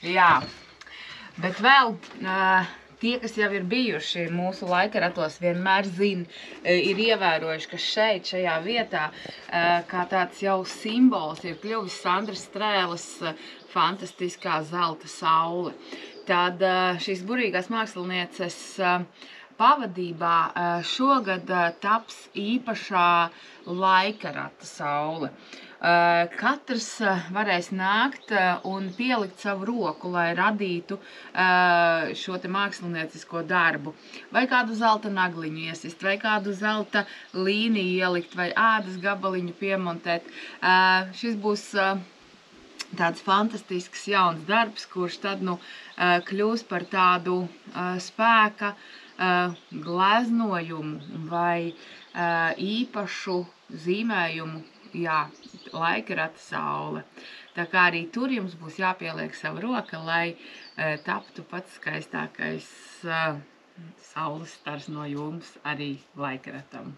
Jā, bet vēl tie, kas jau ir bijuši mūsu laikaratos, vienmēr zina, ir ievērojuši, ka šajā vietā, kā tāds jau simbols, ir kļuvis Sandras Strēles fantastiskā zelta saule. Tad šīs burīgās mākslinieces pavadībā šogad taps īpašā laikarata saule. Katrs varēs nākt un pielikt savu roku, lai radītu šo te māksliniecisko darbu. Vai kādu zelta nagliņu iesist, vai kādu zelta līniju ielikt, vai ādas gabaliņu piemontēt. Šis būs tāds fantastisks jauns darbs, kurš tad kļūs par tādu spēka gleznojumu vai īpašu zīmējumu, jā, laikarata saule. Tā kā arī tur jums būs jāpieliek sava roka, lai taptu pats skaistākais saules stars no jums arī laikaratam.